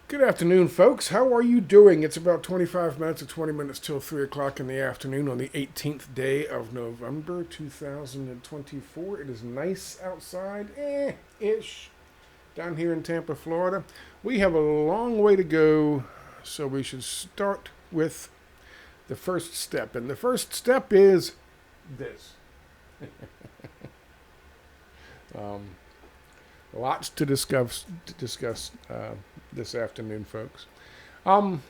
Good afternoon, folks. How are you doing? It's about 25 minutes or 20 minutes till 3 o'clock in the afternoon on the 18th day of November 2024. It is nice outside, ish, down here in Tampa, Florida. We have a long way to go, so we should start with the first step. And the first step is this. um, Lots to discuss this afternoon, folks. I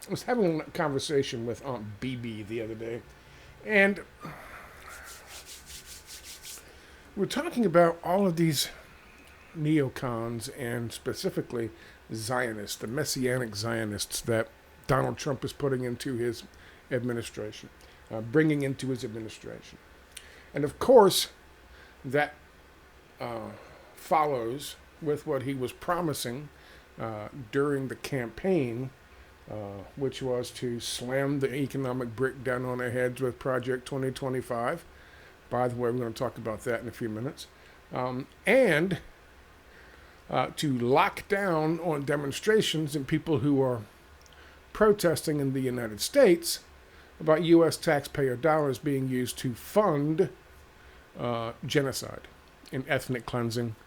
was having a conversation with Aunt BB the other day, and we're talking about all of these neocons and specifically Zionists, the messianic Zionists that Donald Trump is putting into his administration, bringing into his administration. And of course, that follows with what he was promising during the campaign, which was to slam the economic brick down on their heads with Project 2025. By the way, we're going to talk about that in a few minutes. And to lock down on demonstrations and people who are protesting in the United States about U.S. taxpayer dollars being used to fund genocide and ethnic cleansing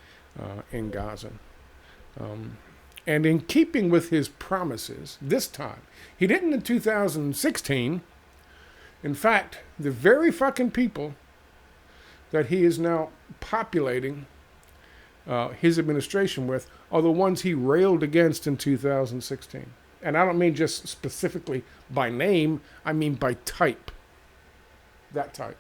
in Gaza. And in keeping with his promises, this time, he didn't in 2016. In fact, the very fucking people that he is now populating his administration with are the ones he railed against in 2016. And I don't mean just specifically by name, I mean by type. That type.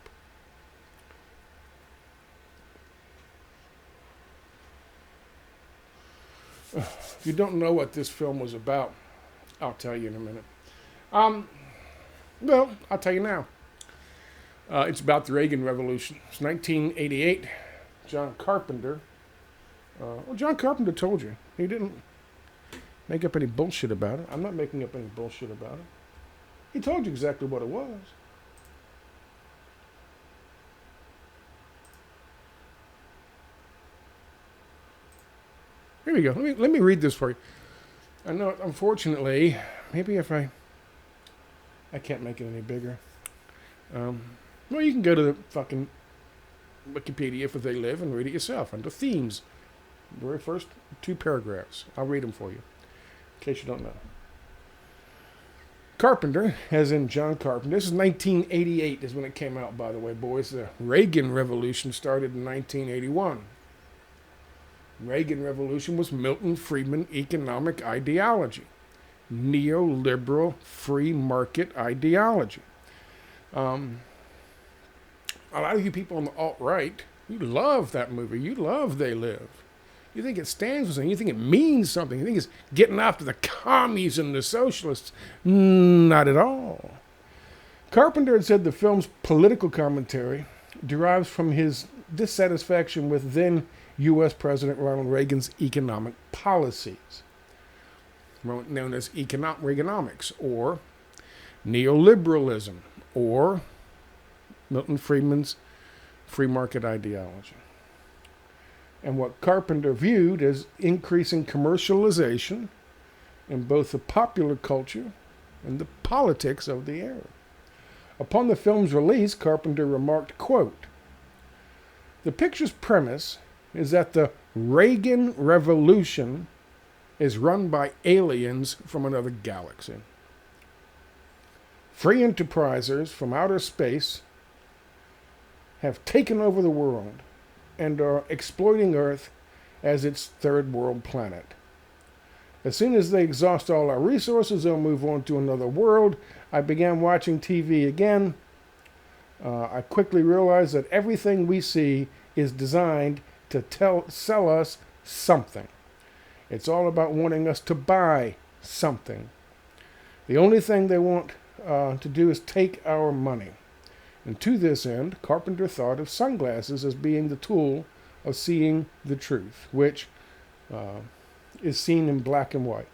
If you don't know what this film was about, I'll tell you in a minute. Well, I'll tell you now. It's about the Reagan Revolution. It's 1988. John Carpenter. John Carpenter told you. He didn't make up any bullshit about it. I'm not making up any bullshit about it. He told you exactly what it was. Here we go. Let me read this for you. I know, unfortunately, maybe if I can't make it any bigger. Well, you can go to the fucking Wikipedia for They Live and read it yourself under themes. The very first 2 paragraphs. I'll read them for you, in case you don't know. Carpenter, as in John Carpenter. This is 1988 is when it came out, by the way, boys. The Reagan Revolution started in 1981. Reagan Revolution was Milton Friedman economic ideology, neoliberal free market ideology. A lot of you people on the alt-right, you love that movie. You love They Live. You think it stands for something. You think it means something. You think it's getting after the commies and the socialists. Not at all. Carpenter had said the film's political commentary derives from his dissatisfaction with then U.S. President Ronald Reagan's economic policies, known as Reaganomics, or neoliberalism, or Milton Friedman's free market ideology. And what Carpenter viewed as increasing commercialization in both the popular culture and the politics of the era. Upon the film's release, Carpenter remarked, quote, "The picture's premise is that the Reagan Revolution is run by aliens from another galaxy. Free enterprisers from outer space have taken over the world and are exploiting Earth as its third world planet. As soon as they exhaust all our resources, they'll move on to another world. I began watching TV again. I quickly realized that everything we see is designed to sell us something. It's all about wanting us to buy something. The only thing they want to do is take our money. And to this end, Carpenter thought of sunglasses as being the tool of seeing the truth, which is seen in black and white.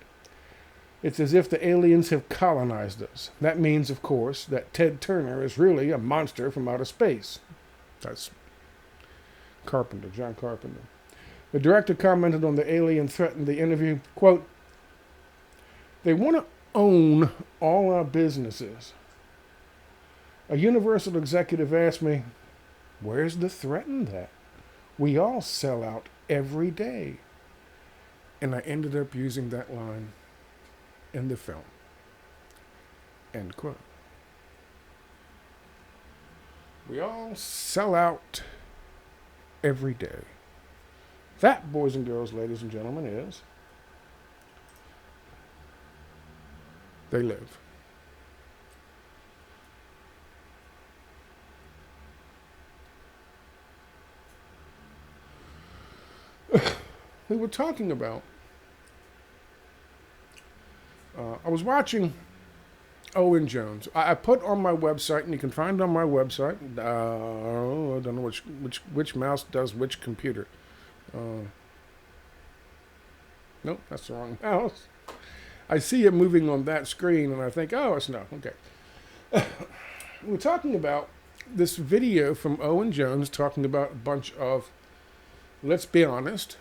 It's as if the aliens have colonized us. That means, of course, that Ted Turner is really a monster from outer space." That's Carpenter, John Carpenter. The director commented on the alien threat in the interview, quote, They want to own all our businesses. A Universal executive asked me, where's the threat in that? We all sell out every day. And I ended up using that line in the film. End quote. We all sell out every day. That, boys and girls, ladies and gentlemen, is they live. We were talking about, I was watching Owen Jones. I put on my website, and you can find it on my website. I don't know which mouse does which computer. Nope, that's the wrong mouse. I see it moving on that screen, and I think, oh, it's no. Okay. We're talking about this video from Owen Jones talking about a bunch of, let's be honest,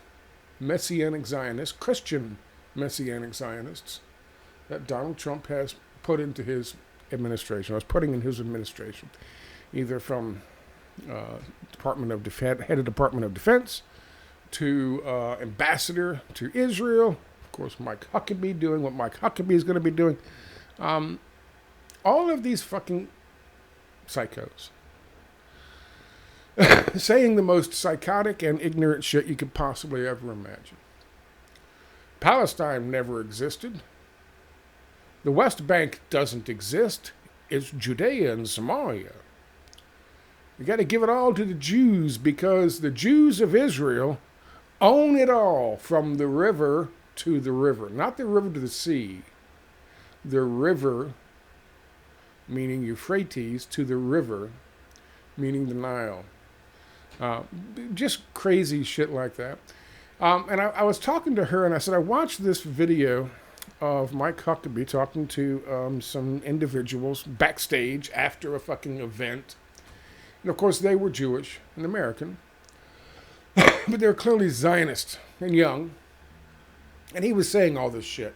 Messianic Zionists, Christian Messianic Zionists, that Donald Trump has put into his administration. I was putting in his administration, either from Department of Defense, head of Department of Defense, to ambassador to Israel. Of course, Mike Huckabee doing what Mike Huckabee is going to be doing. All of these fucking psychos saying the most psychotic and ignorant shit you could possibly ever imagine. Palestine never existed. The West Bank doesn't exist. It's Judea and Samaria. You got to give it all to the Jews because the Jews of Israel own it all from the river to the river. Not the river to the sea. The river, meaning Euphrates, to the river, meaning the Nile. Just crazy shit like that. And I was talking to her, and I said, I watched this video of Mike Huckabee talking to some individuals backstage after a fucking event. And of course, they were Jewish and American, but they were clearly Zionist and young. And he was saying all this shit.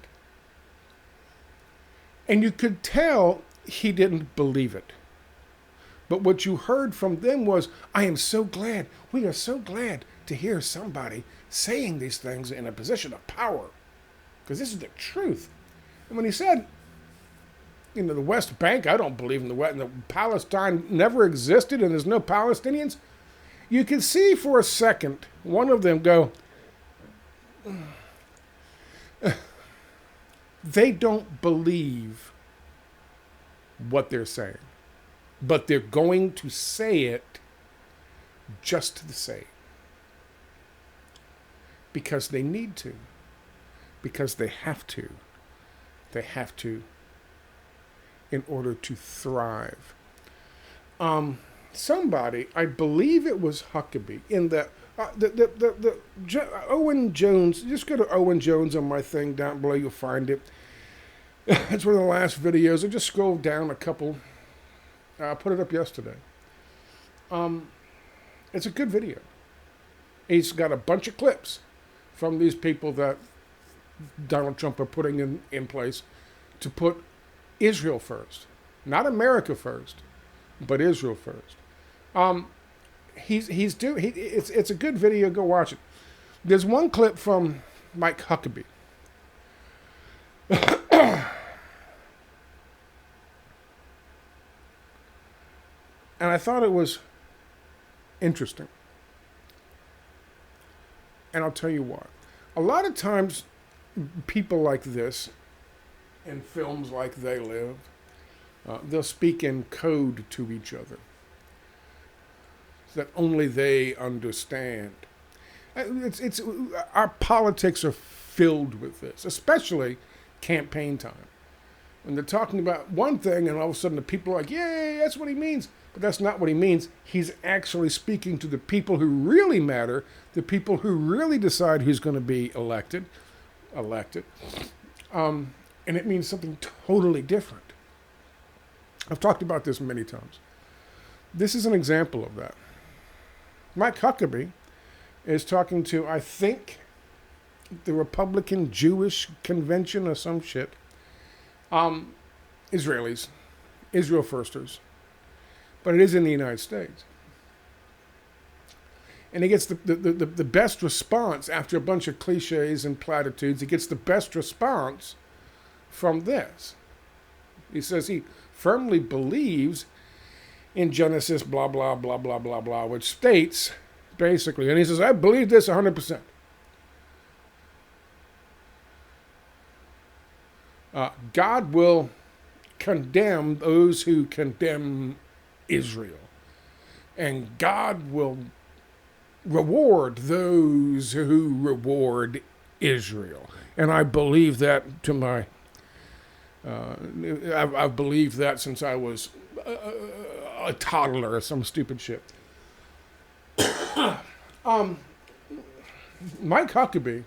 And you could tell he didn't believe it. But what you heard from them was, I am so glad, we are so glad to hear somebody saying these things in a position of power. Because this is the truth. And when he said, the West Bank, I don't believe in the West, and the Palestine never existed and there's no Palestinians, you can see for a second one of them go, they don't believe what they're saying. But they're going to say it just the same. Because they need to. Because they have to. They have to in order to thrive. Somebody, I believe it was Huckabee, in the Owen Jones, just go to Owen Jones on my thing down below, you'll find it. It's one of the last videos. I just scrolled down a couple. I put it up yesterday. It's a good video. He's got a bunch of clips from these people that Donald Trump are putting in place to put Israel first. Not America first, but Israel first. It's a good video. Go watch it. There's one clip from Mike Huckabee. And I thought it was interesting. And I'll tell you why. A lot of times, people like this, in films like They Live, they'll speak in code to each other that only they understand. It's our politics are filled with this, especially campaign time. When they're talking about one thing and all of a sudden the people are like, yay, that's what he means. But that's not what he means. He's actually speaking to the people who really matter, the people who really decide who's going to be elected. And it means something totally different. I've talked about this many times. This is an example of that. Mike Huckabee is talking to, I think, the Republican Jewish Convention or some shit. Israelis, Israel firsters, but it is in the United States. And he gets the best response after a bunch of cliches and platitudes. He gets the best response from this. He says he firmly believes in Genesis, blah, blah, blah, blah, blah, blah, which states basically, and he says, I believe this 100%. God will condemn those who condemn Israel. And God will reward those who reward Israel. And I believe that to my... I've believed that since I was a toddler or some stupid shit. Mike Huckabee,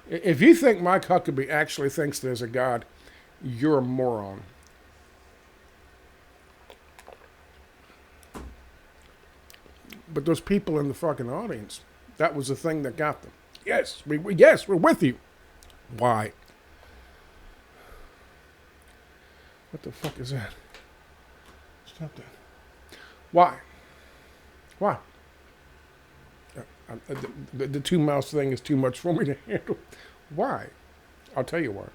if you think Mike Huckabee actually thinks there's a God, you're a moron. But those people in the fucking audience, that was the thing that got them. Yes, we're with you. Why? What the fuck is that? Stop that. Why? Why? The two mouse thing is too much for me to handle. Why? I'll tell you why.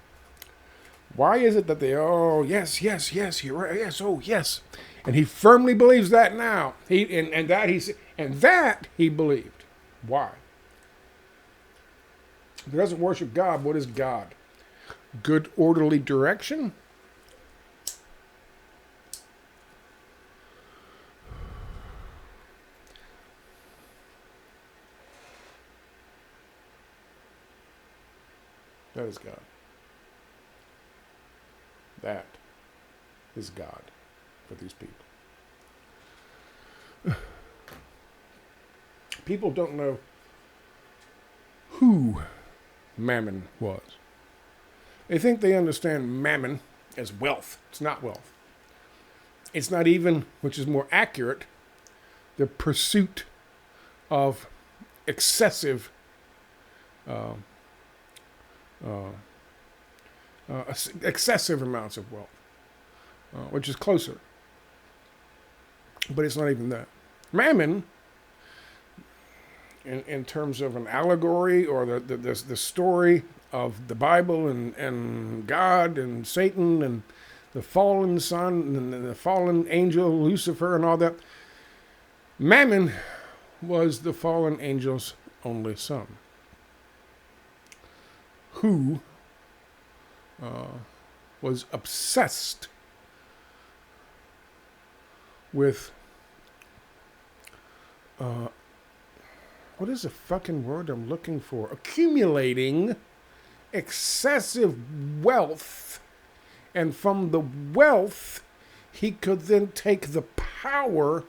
Why is it that they, oh, yes, you're right, yes, oh, yes. And he firmly believes that now. That he believed. Why? If he doesn't worship God, what is God? Good orderly direction? That is God. That is God for these people. People don't know who Mammon was. They think they understand Mammon as wealth. It's not wealth. It's not even, which is more accurate, the pursuit of excessive excessive amounts of wealth, which is closer. But it's not even that. Mammon, in terms of an allegory or the story of the Bible and God and Satan and the fallen son and the fallen angel Lucifer and all that, Mammon was the fallen angel's only son, who was obsessed with what is the fucking word I'm looking for? Accumulating excessive wealth, and from the wealth he could then take the power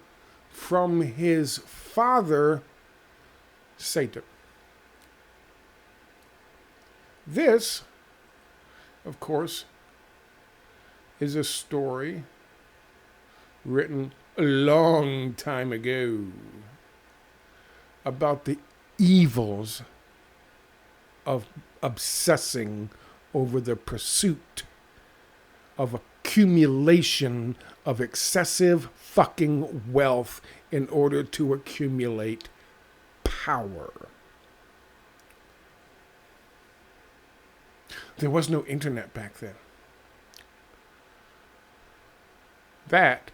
from his father, Satan. This, of course, is a story written a long time ago about the evils of obsessing over the pursuit of accumulation of excessive fucking wealth in order to accumulate power. There was no internet back then. That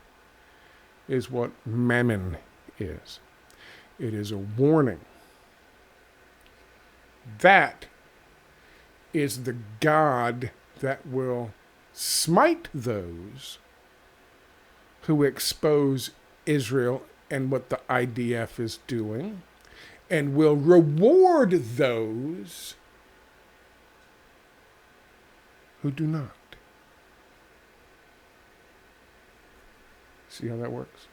is what Mammon is. It is a warning. That is the God that will smite those who expose Israel and what the IDF is doing, and will reward those who do not. See how that works?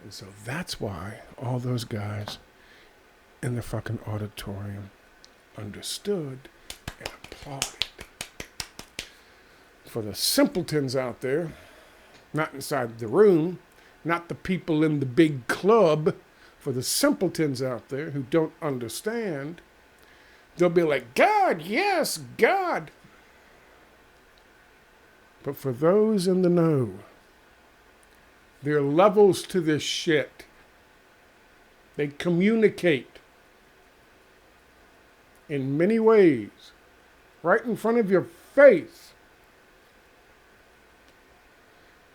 And so that's why all those guys in the fucking auditorium understood and applauded. For the simpletons out there, not inside the room, not the people in the big club, for the simpletons out there who don't understand, They'll be like, God, yes, God. But for those in the know, there are levels to this shit. They communicate in many ways, right in front of your face.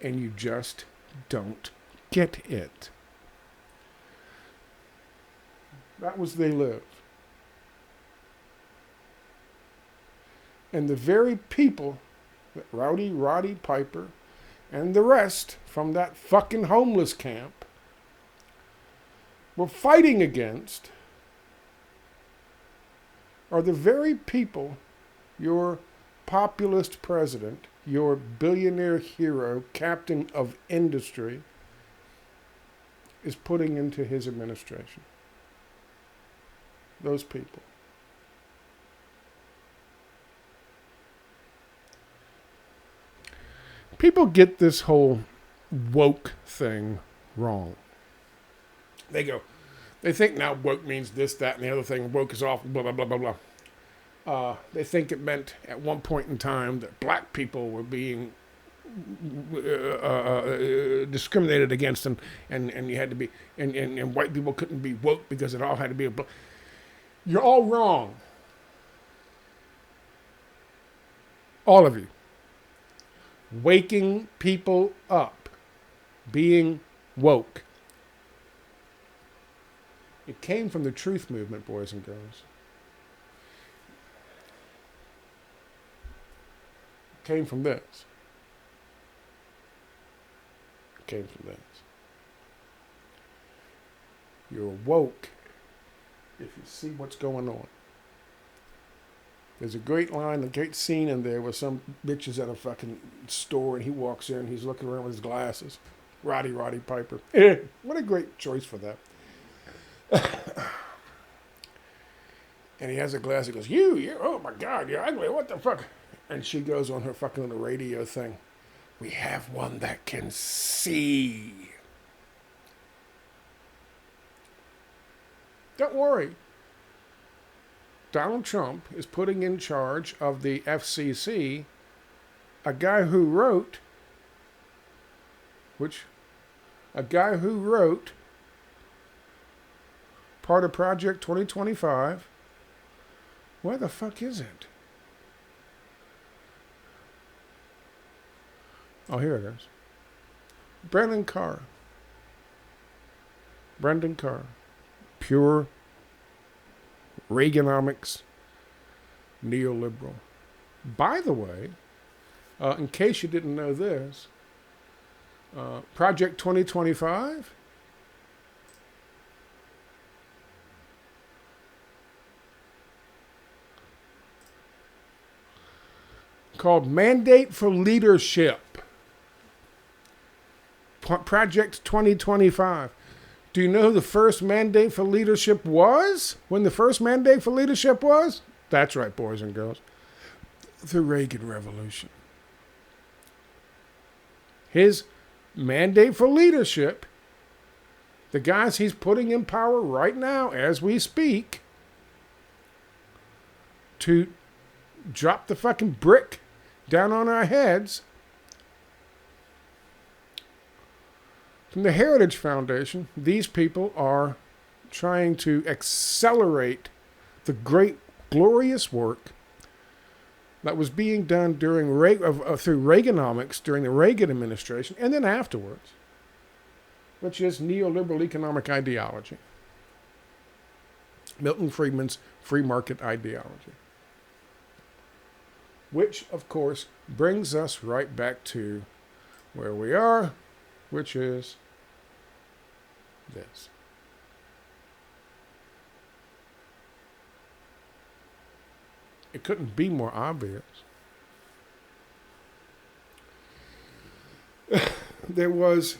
And you just don't get it. That was they live. And the very people that Rowdy Roddy Piper and the rest from that fucking homeless camp were fighting against are the very people your populist president, your billionaire hero, captain of industry, is putting into his administration. Those people. People get this whole woke thing wrong. They think now woke means this, that, and the other thing. Woke is off, blah, blah, blah, blah, blah. They think it meant at one point in time that black people were being discriminated against, and you had to be, and white people couldn't be woke because it all had to be a black. You're all wrong. All of you. Waking people up. Being woke. It came from the truth movement, boys and girls. It came from this. It came from this. You're woke if you see what's going on. There's a great line, a great scene in there where some bitch is at a fucking store and he walks in and he's looking around with his glasses. Roddy Piper. What a great choice for that. And he has a glass. He goes, oh my God, you're ugly. What the fuck? And she goes on her fucking little radio thing. We have one that can see. Don't worry. Donald Trump is putting in charge of the FCC a guy who wrote part of Project 2025. Where the fuck is it? Oh, here it is. Brendan Carr. Pure Reaganomics neoliberal. By the way, in case you didn't know this, Project 2025 called Mandate for Leadership. Project 2025. Do you know who the first mandate for leadership was? When the first mandate for leadership was? That's right, boys and girls. The Reagan Revolution. His mandate for leadership, the guys he's putting in power right now as we speak, to drop the fucking brick down on our heads. From the Heritage Foundation, these people are trying to accelerate the great, glorious work that was being done during through Reaganomics during the Reagan administration and then afterwards, which is neoliberal economic ideology. Milton Friedman's free market ideology. Which, of course, brings us right back to where we are, which is this. It couldn't be more obvious. There was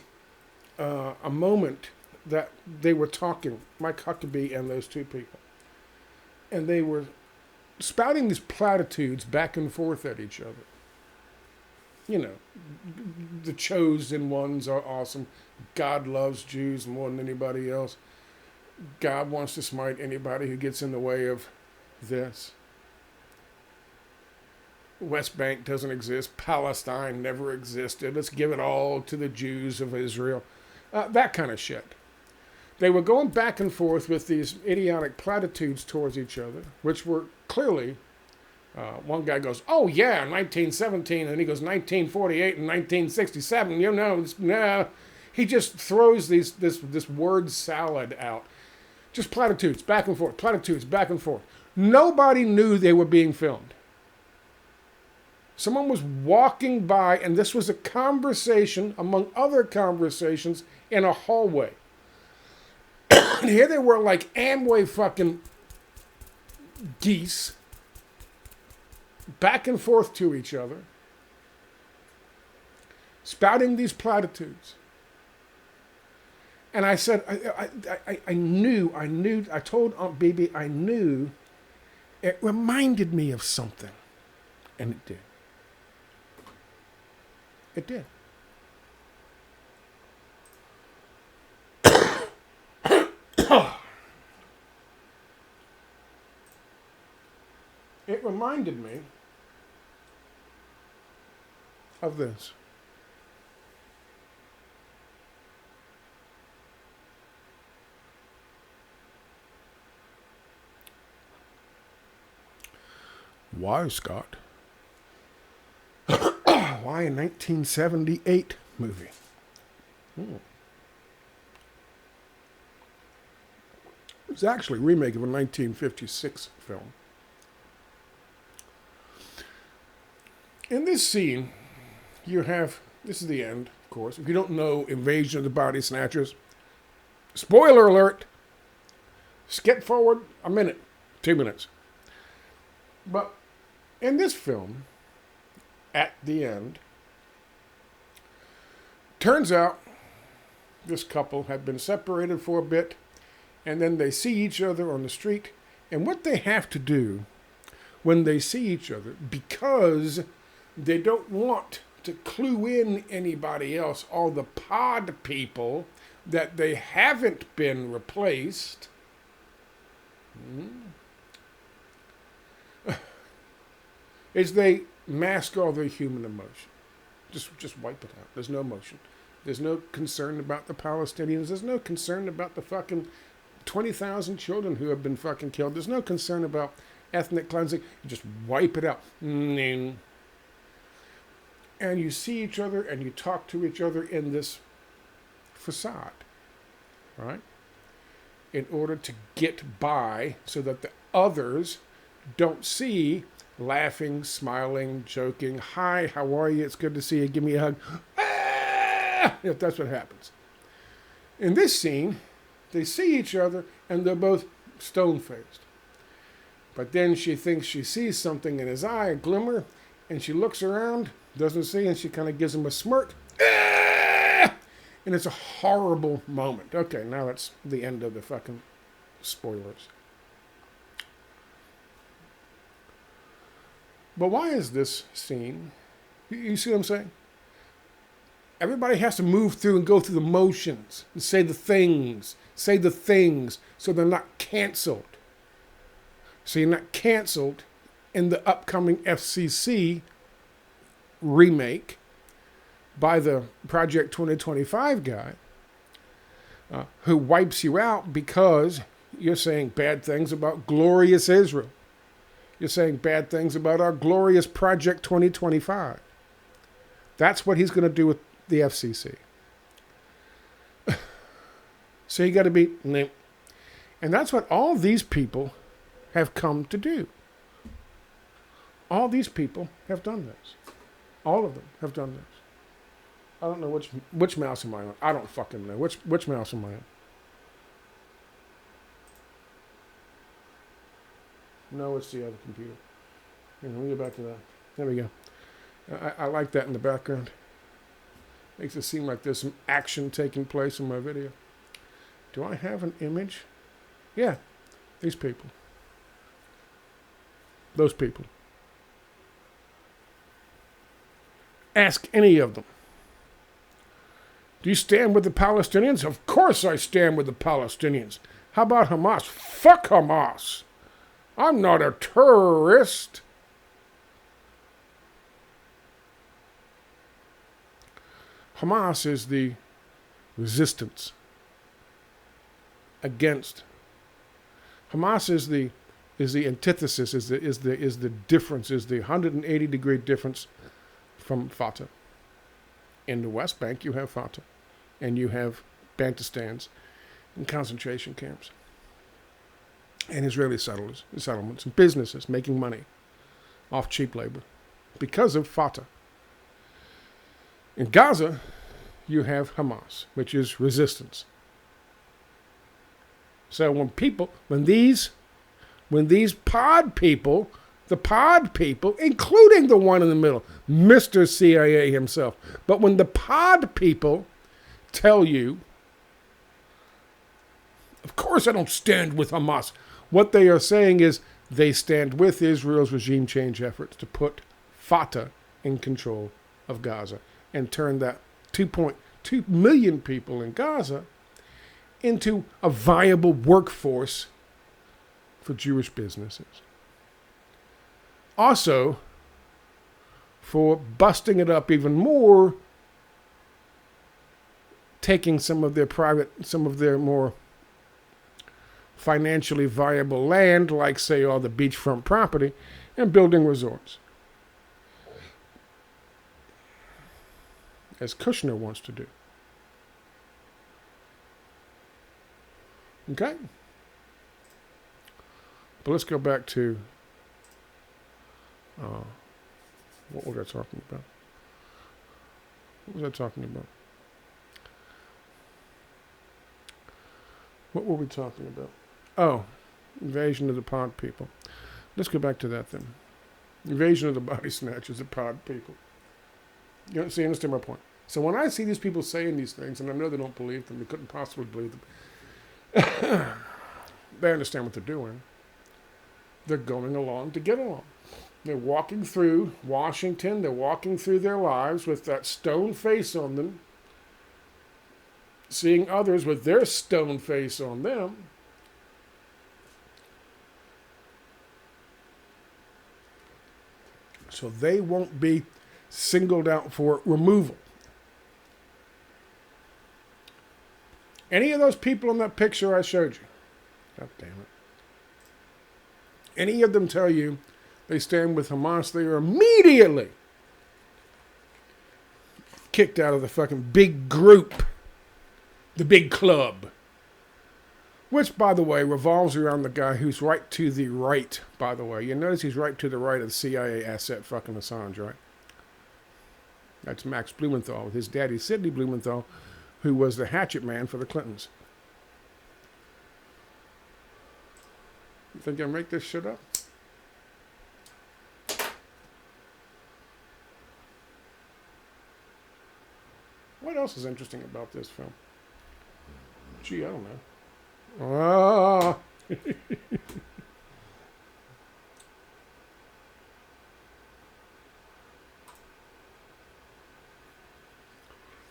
a moment that they were talking, Mike Huckabee and those two people, and they were spouting these platitudes back and forth at each other. You know, the chosen ones are awesome. God loves Jews more than anybody else. God wants to smite anybody who gets in the way of this. West Bank doesn't exist. Palestine never existed. Let's give it all to the Jews of Israel. That kind of shit. They were going back and forth with these idiotic platitudes towards each other, which were clearly, one guy goes, oh yeah, 1917, and he goes 1948 and 1967. You know, nah. He just throws this word salad out. Just platitudes, back and forth, platitudes, back and forth. Nobody knew they were being filmed. Someone was walking by, and this was a conversation among other conversations in a hallway. And here they were like Amway fucking geese, back and forth to each other, spouting these platitudes. And I said, I knew, I told Aunt Bibi, I knew it reminded me of something. And it did. It did. It reminded me of this. Why, Scott? Why a 1978 movie? It's actually a remake of a 1956 film. In this scene, you have, this is the end, of course. If you don't know Invasion of the Body Snatchers, spoiler alert, skip forward a minute, 2 minutes. But in this film, at the end, turns out this couple had been separated for a bit, and then they see each other on the street, and what they have to do when they see each other, because they don't want to clue in anybody else, all the pod people, that they haven't been replaced, is they mask all their human emotion. Just wipe it out. There's no emotion. There's no concern about the Palestinians. There's no concern about the fucking 20,000 children who have been fucking killed. There's no concern about ethnic cleansing. You just wipe it out. And you see each other and you talk to each other in this facade, right? In order to get by so that the others don't see laughing, smiling, joking. Hi, how are you? It's good to see you. Give me a hug. Ah! That's what happens. In this scene, they see each other and they're both stone-faced. But then she thinks she sees something in his eye, a glimmer, and she looks around, doesn't see, and she kind of gives him a smirk. Ah! And it's a horrible moment. Okay, now that's the end of the fucking spoilers. But why is this scene? You see what I'm saying? Everybody has to move through and go through the motions and say the things so they're not canceled. So you're not canceled in the upcoming FCC remake by the Project 2025 guy who wipes you out because you're saying bad things about glorious Israel. You're saying bad things about our glorious Project 2025. That's what he's going to do with the FCC. So you got to be... And that's what all these people have come to do. All these people have done this. All of them have done this. I don't know which mouse am I on. I don't fucking know. Which mouse am I on? No, it's the other computer. Let me get back to that. There we go. I like that in the background. Makes it seem like there's some action taking place in my video. Do I have an image? Yeah, these people. Those people. Ask any of them. Do you stand with the Palestinians? Of course I stand with the Palestinians. How about Hamas? Fuck Hamas. I'm not a terrorist. Hamas is the resistance against. Hamas is the antithesis, is the difference, is the 180-degree difference from Fatah. In the West Bank, you have Fatah, and you have Bantustans and concentration camps, and Israeli settlements, and businesses making money off cheap labor because of Fatah. In Gaza, you have Hamas, which is resistance. So when these pod people, including the one in the middle, Mr. CIA himself, but when the pod people tell you, of course I don't stand with Hamas, what they are saying is they stand with Israel's regime change efforts to put Fatah in control of Gaza and turn that 2.2 million people in Gaza into a viable workforce for Jewish businesses. Also, for busting it up even more, taking some of their more financially viable land, like, say, all the beachfront property, and building resorts, as Kushner wants to do. Okay? But let's go back to what was I talking about? What was I talking about? What were we talking about? Oh, invasion of the pod people. Let's go back to that then. Invasion of the body snatchers, the pod people. You understand my point? So when I see these people saying these things, and I know they don't believe them, they couldn't possibly believe them, they understand what they're doing. They're going along to get along. They're walking through Washington. They're walking through their lives with that stone face on them, seeing others with their stone face on them. So they won't be singled out for removal. Any of those people in that picture I showed you, God damn it, any of them tell you they stand with Hamas, they are immediately kicked out of the fucking big group, the big club, which, by the way, revolves around the guy who's right to the right, by the way. You notice he's right to the right of the CIA asset fucking Assange, right? That's Max Blumenthal with his daddy, Sidney Blumenthal, who was the hatchet man for the Clintons. You think I make this shit up? What else is interesting about this film? Gee, I don't know. Ah.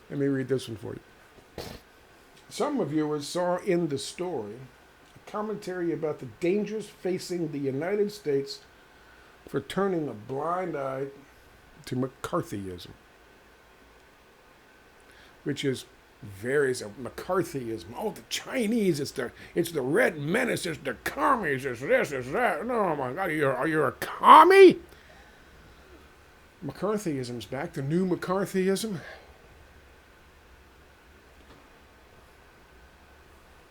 Let me read this one for you. Some reviewers saw in the story a commentary about the dangers facing the United States for turning a blind eye to McCarthyism, which is varies of McCarthyism. Oh, the Chinese, it's the red menace, it's the commies, it's this, it's that. No, my God, are you a commie? McCarthyism's back, the new McCarthyism.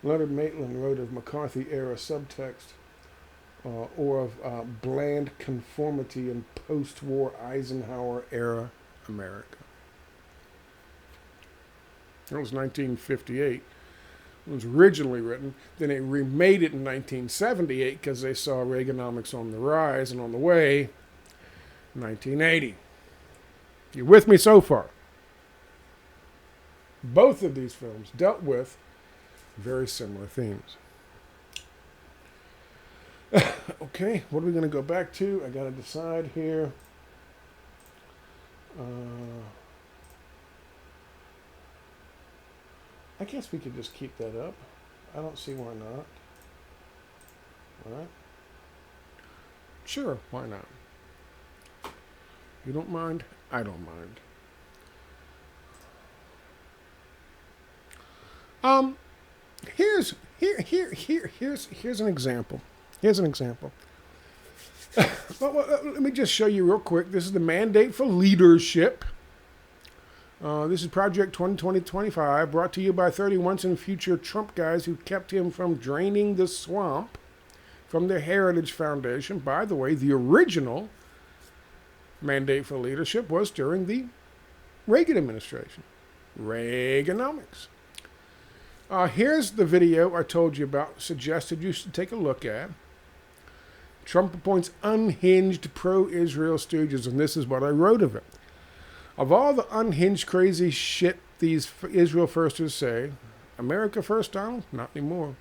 Leonard Maitland wrote of McCarthy-era subtext or of bland conformity in post-war Eisenhower-era America. That was 1958. It was originally written. Then they remade it in 1978 because they saw Reaganomics on the rise and on the way. 1980. You with me so far? Both of these films dealt with very similar themes. Okay, what are we going to go back to? I got to decide here. I guess we could just keep that up. I don't see why not. All right. Sure, why not? You don't mind? I don't mind. Here's an example. Here's an example. Let me just show you real quick. This is the mandate for leadership. This is Project 2020-25, brought to you by 30 once and future Trump guys who kept him from draining the swamp from the Heritage Foundation. By the way, the original mandate for leadership was during the Reagan administration. Reaganomics. Here's the video I told you about, suggested you should take a look at. Trump appoints unhinged pro-Israel stooges, and this is what I wrote of it. Of all the unhinged crazy shit these Israel firsters say, America first, Donald? Not anymore.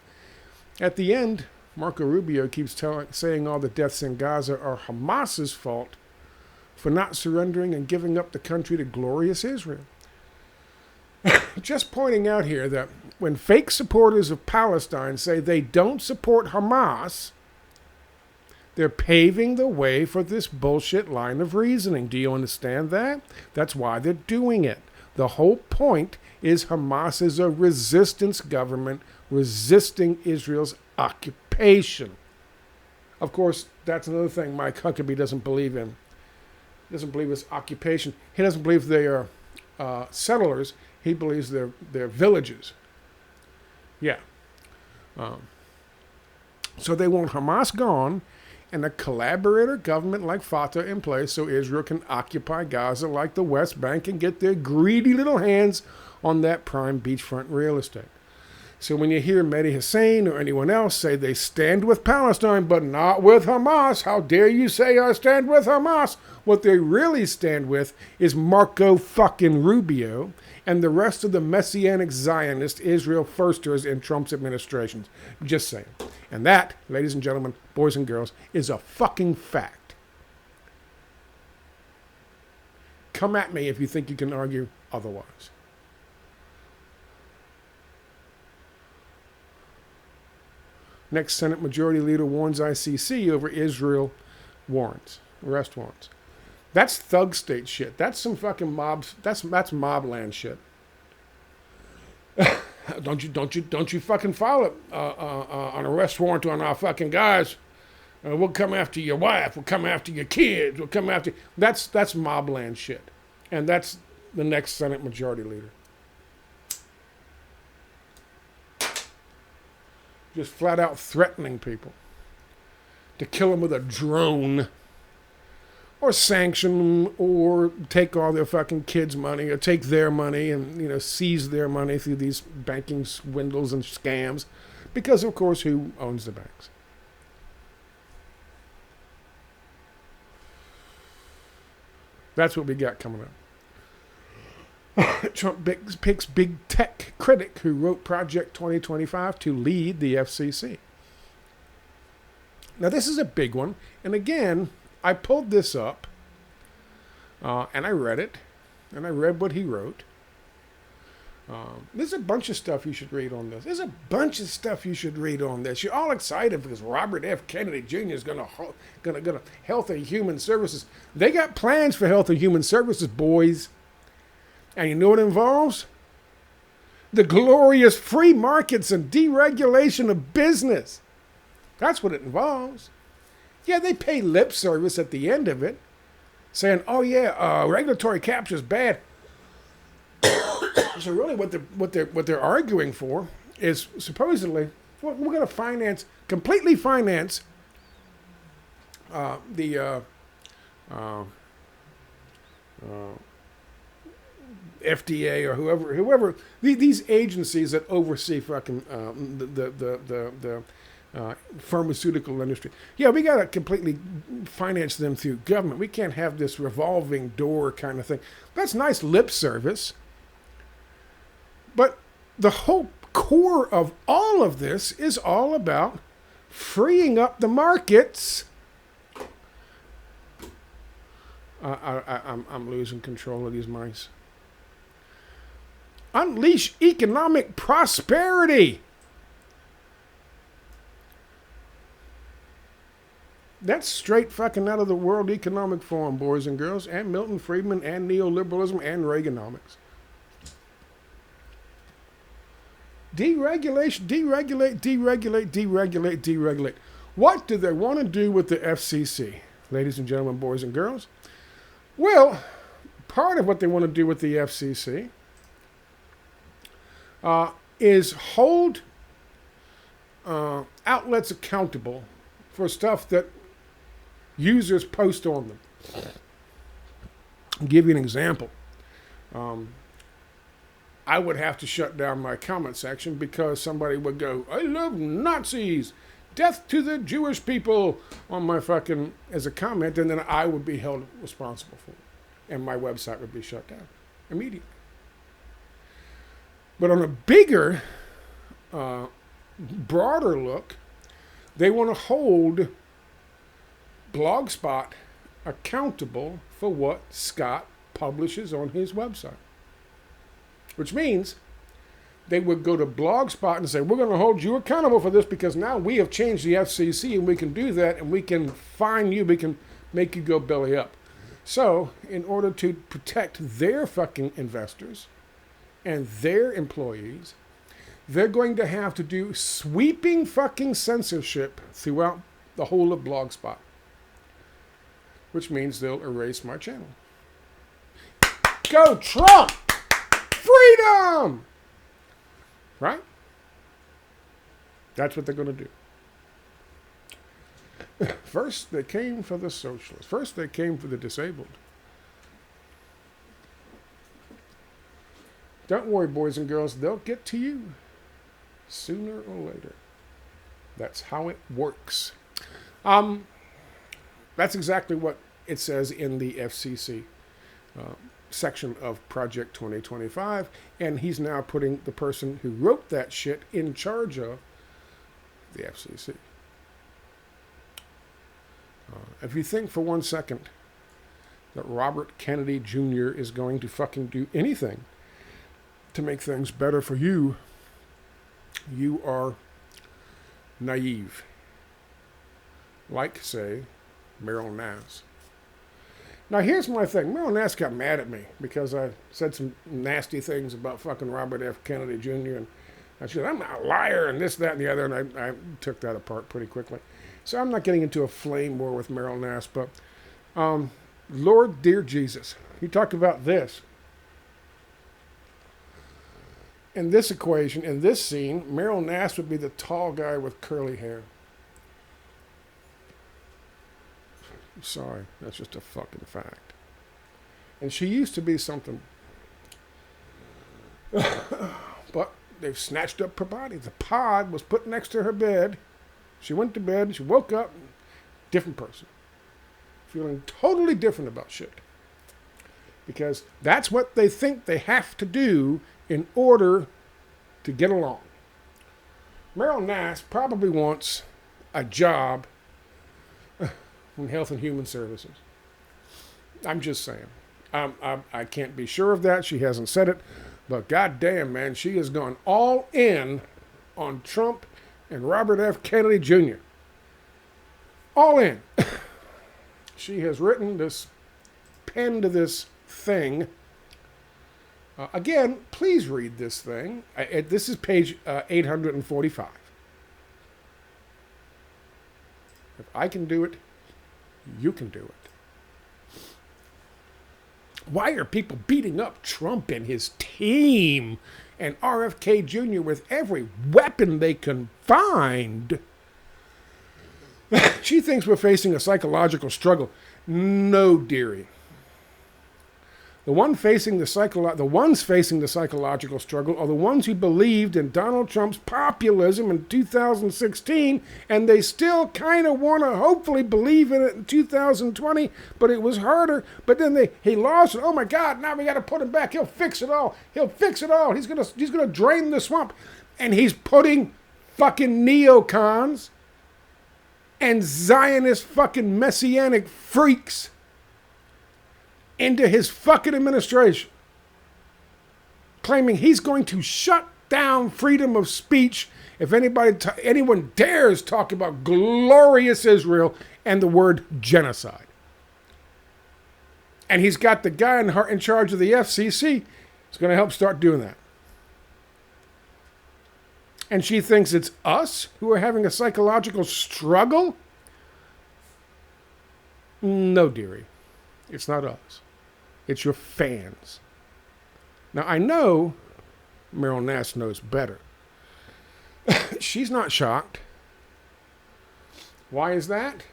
At the end, Marco Rubio keeps saying all the deaths in Gaza are Hamas's fault for not surrendering and giving up the country to glorious Israel. Just pointing out here that when fake supporters of Palestine say they don't support Hamas, they're paving the way for this bullshit line of reasoning. Do you understand that? That's why they're doing it. The whole point is Hamas is a resistance government resisting Israel's occupation. Of course, that's another thing Mike Huckabee doesn't believe in. He doesn't believe it's occupation. He doesn't believe they are settlers. He believes they're villages. Yeah. So they want Hamas gone and a collaborator government like Fatah in place so Israel can occupy Gaza like the West Bank and get their greedy little hands on that prime beachfront real estate. So when you hear Mehdi Hussein or anyone else say they stand with Palestine but not with Hamas, how dare you say I stand with Hamas? What they really stand with is Marco fucking Rubio and the rest of the Messianic Zionist Israel firsters in Trump's administrations. Just saying. And that, ladies and gentlemen, boys and girls, is a fucking fact. Come at me if you think you can argue otherwise. Next Senate Majority Leader warns ICC over Israel warrants, arrest warrants. That's thug state shit. That's some fucking mobs. That's mobland shit. Don't you fucking file it an arrest warrant on our fucking guys. We'll come after your wife. We'll come after your kids. We'll come after. That's mobland shit, and that's the next Senate Majority Leader. Just flat out threatening people to kill them with a drone or sanction them or take all their fucking kids' money or take their money and, seize their money through these banking swindles and scams because, of course, who owns the banks? That's what we got coming up. Trump picks big tech critic who wrote Project 2025 to lead the FCC. Now, this is a big one. And again, I pulled this up and I read it. And I read what he wrote. There's a bunch of stuff you should read on this. There's a bunch of stuff you should read on this. You're all excited because Robert F. Kennedy Jr. is going to Health and Human Services. They got plans for Health and Human Services, boys. And you know what it involves? The glorious free markets and deregulation of business. That's what it involves. Yeah, they pay lip service at the end of it, saying, "Oh yeah, regulatory capture is bad." So really, what they're arguing for is supposedly we're going to completely finance the FDA or whoever these agencies that oversee fucking the pharmaceutical industry. Yeah, we got to completely finance them through government. We can't have this revolving door kind of thing. That's nice lip service. But the whole core of all of this is all about freeing up the markets. I'm losing control of these mice. Unleash economic prosperity. That's straight fucking out of the World Economic Forum, boys and girls, and Milton Friedman, and neoliberalism, and Reaganomics. Deregulation, deregulate, deregulate, deregulate, deregulate. What do they want to do with the FCC, ladies and gentlemen, boys and girls? Well, part of what they want to do with the FCC is hold outlets accountable for stuff that users post on them. I'll give you an example. I would have to shut down my comment section because somebody would go, "I love Nazis, death to the Jewish people," on my fucking, as a comment, and then I would be held responsible for it. And my website would be shut down immediately. But on a bigger, broader look, they want to hold Blogspot accountable for what Scott publishes on his website. Which means they would go to Blogspot and say, "We're going to hold you accountable for this because now we have changed the FCC and we can do that and we can fine you, we can make you go belly up." So, in order to protect their fucking investors and their employees, they're going to have to do sweeping fucking censorship throughout the whole of Blogspot. Which means they'll erase my channel. Go Trump! Freedom! Right? That's what they're going to do. First, they came for the socialists. First, they came for the disabled. Don't worry, boys and girls. They'll get to you sooner or later. That's how it works. That's exactly what it says in the FCC section of Project 2025. And he's now putting the person who wrote that shit in charge of the FCC. If you think for 1 second that Robert Kennedy Jr. is going to fucking do anything to make things better for you, you are naive. Like, say, Meryl Nass. Now, here's my thing. Meryl Nass got mad at me because I said some nasty things about fucking Robert F. Kennedy Jr. And I said, "I'm a liar," and this, that, and the other, and I took that apart pretty quickly. So I'm not getting into a flame war with Meryl Nass, but Lord, dear Jesus, you talk about this. In this equation, in this scene, Meryl Nass would be the tall guy with curly hair. Sorry, that's just a fucking fact. And she used to be something. But they've snatched up her body. The pod was put next to her bed. She went to bed, she woke up, different person. Feeling totally different about shit. Because that's what they think they have to do in order to get along. Meryl Nass probably wants a job in Health and Human Services. I'm just saying. I can't be sure of that. She hasn't said it. But goddamn, man, she has gone all in on Trump and Robert F. Kennedy Jr. All in. She has written this, penned this thing. Again, please read this thing. This is page 845. If I can do it, you can do it. Why are people beating up Trump and his team and RFK Jr. with every weapon they can find? She thinks we're facing a psychological struggle. No, dearie. The ones facing the psychological struggle are the ones who believed in Donald Trump's populism in 2016, and they still kind of want to hopefully believe in it in 2020, but it was harder. But then he lost it. Oh my God, now we got to put him back. He'll fix it all. He'll fix it all. He's gonna drain the swamp. And he's putting fucking neocons and Zionist fucking messianic freaks into his fucking administration, claiming he's going to shut down freedom of speech if anyone dares talk about glorious Israel and the word genocide. And he's got the guy in charge of the FCC who's going to help start doing that. And she thinks it's us who are having a psychological struggle? No, dearie. It's not us. It's your fans. Now, I know Meryl Nass knows better. She's not shocked. Why is that?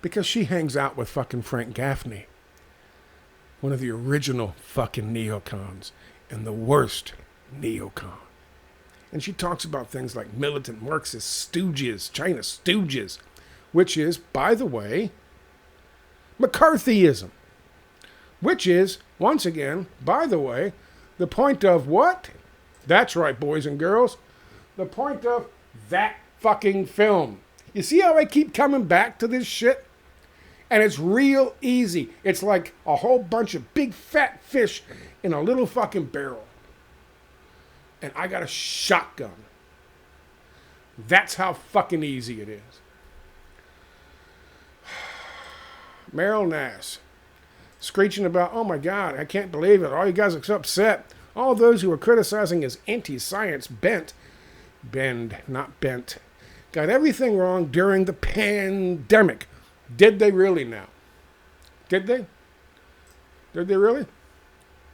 Because she hangs out with fucking Frank Gaffney, one of the original fucking neocons and the worst neocon. And she talks about things like militant Marxist stooges, China stooges, which is, by the way, McCarthyism. Which is, once again, by the way, the point of what? That's right, boys and girls. The point of that fucking film. You see how I keep coming back to this shit? And it's real easy. It's like a whole bunch of big fat fish in a little fucking barrel. And I got a shotgun. That's how fucking easy it is. Meryl Nass. Screeching about, oh my God, I can't believe it. All you guys are so upset. All those who are criticizing his anti-science bent, got everything wrong during the pandemic. Did they really now? Did they? Did they really?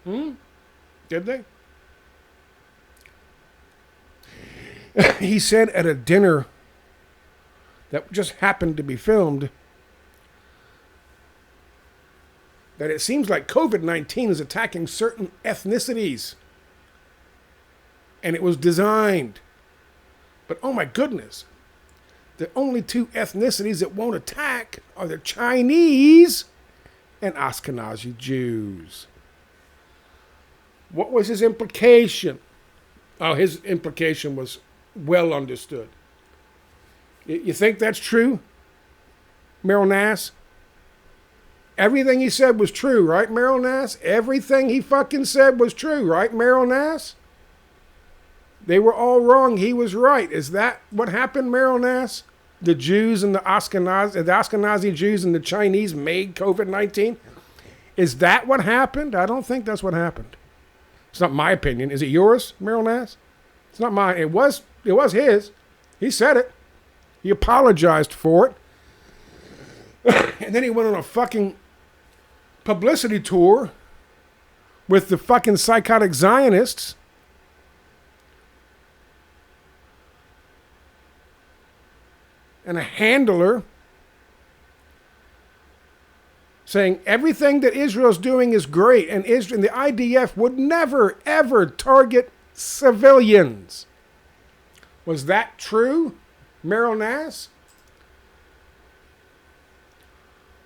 Did they? He said at a dinner that just happened to be filmed that it seems like COVID-19 is attacking certain ethnicities. And it was designed. But oh my goodness, the only two ethnicities it won't attack are the Chinese and Ashkenazi Jews. What was his implication? Oh, his implication was well understood. You think that's true, Meryl Nass? Everything he said was true, right, Meryl Nass? Everything he fucking said was true, right, Meryl Nass? They were all wrong. He was right. Is that what happened, Meryl Nass? The Jews and the Ashkenazi Jews and the Chinese made COVID-19? Is that what happened? I don't think that's what happened. It's not my opinion. Is it yours, Meryl Nass? It's not mine. It was his. He said it. He apologized for it. And then he went on a fucking publicity tour with the fucking psychotic Zionists. And a handler saying everything that Israel's doing is great, and Israel and the IDF would never, ever target civilians. Was that true, Meryl Nass?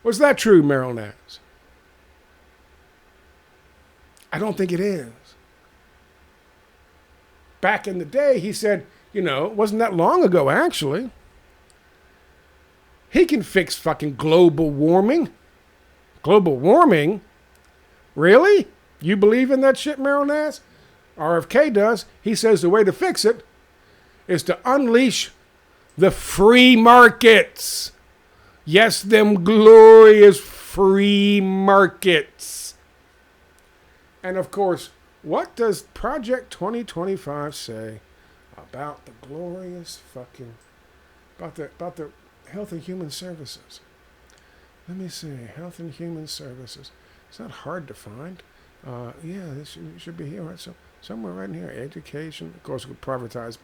Was that true, Meryl Nass? I don't think it is. Back in the day, he said, it wasn't that long ago, actually. He can fix fucking global warming. Global warming? Really? You believe in that shit, Meryl Nass? RFK does. He says the way to fix it is to unleash the free markets. Yes, them glorious free markets. And of course, what does Project 2025 say about the glorious fucking, about the Health and Human Services? Let me see, Health and Human Services. It's not hard to find. This should be here, right? So somewhere right in here, education. Of course, we privatize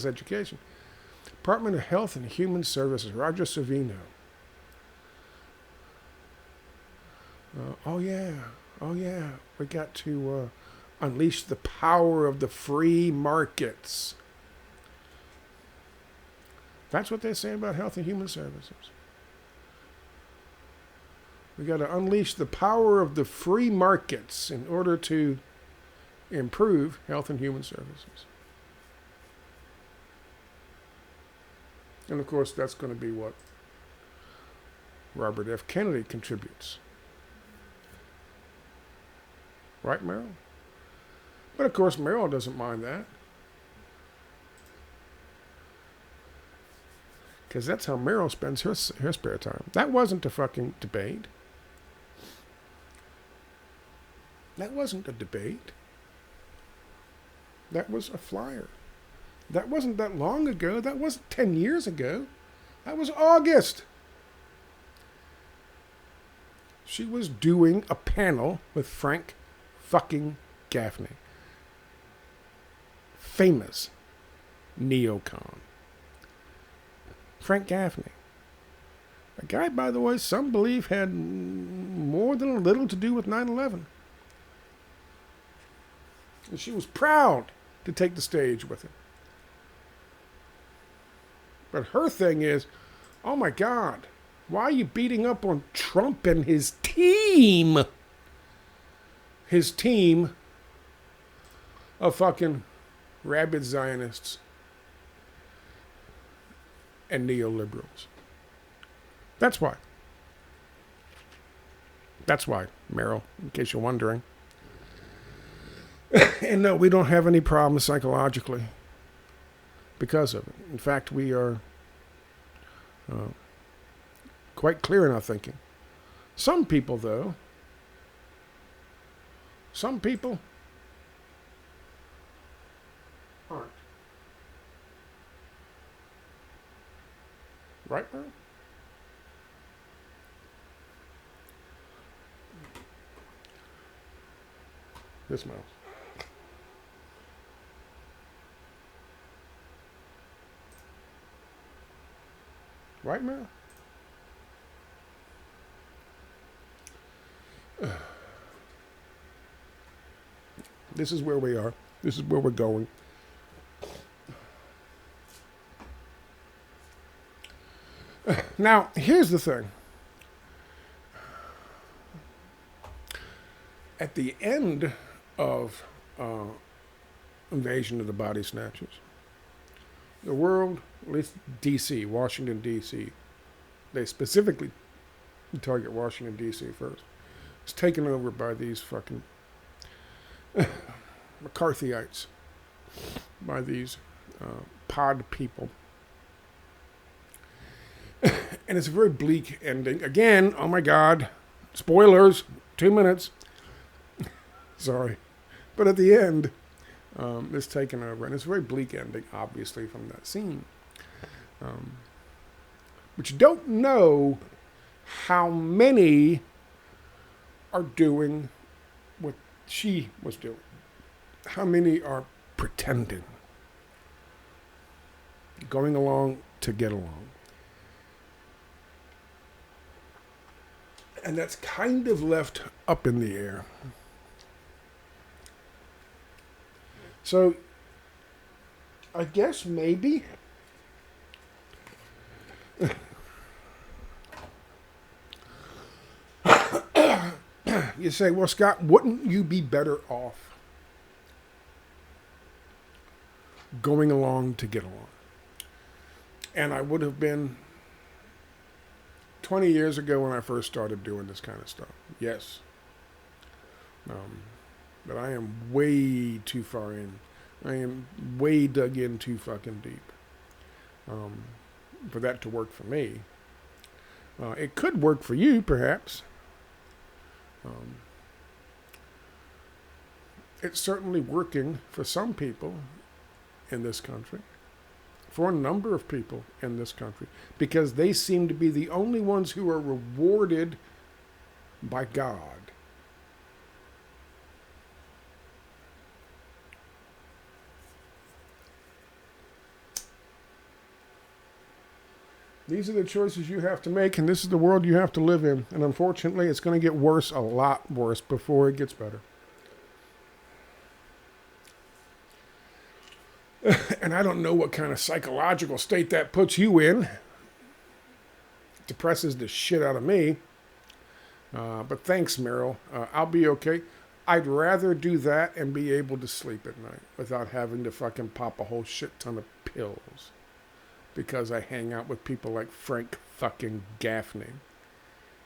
education. Department of Health and Human Services, Roger Savino. We got to unleash the power of the free markets. That's what they say about Health and Human Services. We got to unleash the power of the free markets in order to improve Health and Human Services. And of course, that's going to be what Robert F. Kennedy contributes. Right, Meryl? But of course, Meryl doesn't mind that. Because that's how Meryl spends her spare time. That wasn't a fucking debate. That wasn't a debate. That was a flyer. That wasn't that long ago. That wasn't 10 years ago. That was August. She was doing a panel with Frank fucking Gaffney. Famous neocon. Frank Gaffney. A guy, by the way, some believe had more than a little to do with 9/11. And she was proud to take the stage with him. But her thing is, oh my God, why are you beating up on Trump and his team? His team of fucking rabid Zionists and neoliberals. That's why. That's why, Meryl, in case you're wondering. And no, we don't have any problems psychologically because of it. In fact, we are quite clear in our thinking. Some people, though, aren't. Right, Meryl? This mouse. Right, Meryl? This is where we are. This is where we're going. Now, here's the thing. At the end of Invasion of the Body Snatchers, the world, at least D.C., Washington, D.C., they specifically target Washington, D.C. first, it's taken over by these fucking McCarthyites, by these pod people. And it's a very bleak ending. Again, oh my God, spoilers, 2 minutes. Sorry. But at the end, it's taken over. And it's a very bleak ending, obviously, from that scene. But you don't know how many are doing what she was doing. How many are pretending. Going along to get along. And that's kind of left up in the air. So, I guess maybe you say, well, Scott, wouldn't you be better off going along to get along? And I would have been 20 years ago when I first started doing this kind of stuff. Yes. But I am way too far in. I am way dug in too fucking deep for that to work for me. It could work for you, perhaps. It's certainly working for some people in this country, for a number of people in this country, because they seem to be the only ones who are rewarded by God. These are the choices you have to make, and this is the world you have to live in. And unfortunately, it's going to get worse, a lot worse, before it gets better. And I don't know what kind of psychological state that puts you in. It depresses the shit out of me. But thanks, Meryl. I'll be okay. I'd rather do that and be able to sleep at night without having to fucking pop a whole shit ton of pills. Because I hang out with people like Frank fucking Gaffney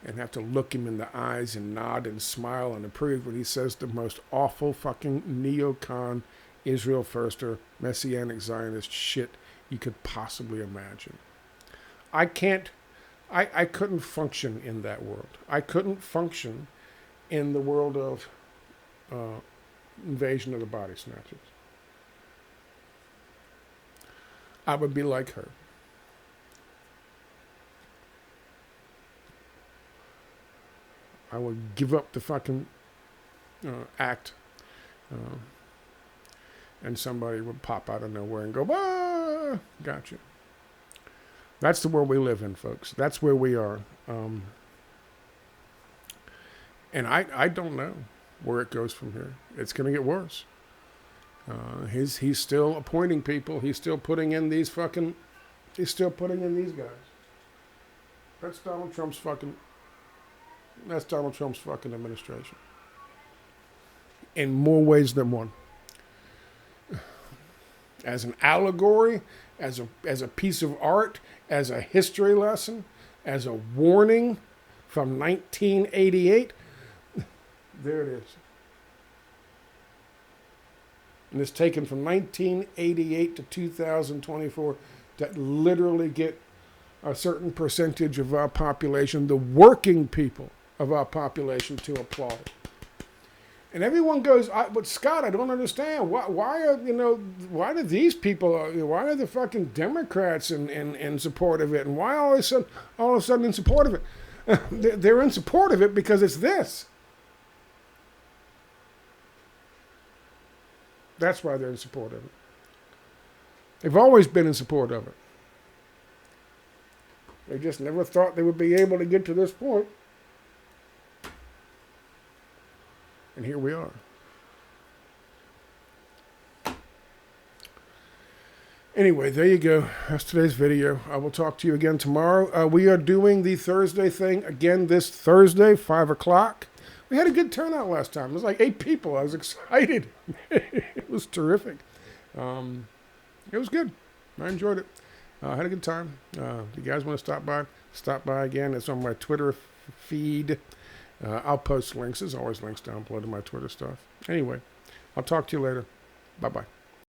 and have to look him in the eyes and nod and smile and approve when he says the most awful fucking neocon, Israel firster, messianic Zionist shit you could possibly imagine. I can't, I couldn't function in that world. I couldn't function in the world of Invasion of the Body Snatchers. I would be like her. I would give up the fucking act, and somebody would pop out of nowhere and go, "Ah, gotcha." That's the world we live in, folks. That's where we are. And I don't know where it goes from here. It's going to get worse. He's still appointing people. He's still putting in these fucking. He's still putting in these guys. That's Donald Trump's fucking administration. In more ways than one. As an allegory, as a piece of art, as a history lesson, as a warning from 1988, there it is. And it's taken from 1988 to 2024 to literally get a certain percentage of our population, the working people of our population, to applaud. And everyone goes, but Scott, I don't understand. Why do these people, why are the fucking Democrats in support of it? And why all of a sudden in support of it? They're in support of it because it's this. That's why they're in support of it. They've always been in support of it. They just never thought they would be able to get to this point. And here we are. Anyway, there you go. That's today's video. I will talk to you again tomorrow. We are doing the Thursday thing again this Thursday, 5 o'clock. We had a good turnout last time. It was like 8 people. I was excited. It was terrific. It was good. I enjoyed it. I had a good time. If you guys want to stop by again. It's on my Twitter feed. I'll post links. There's always links down below to my Twitter stuff. Anyway, I'll talk to you later. Bye-bye.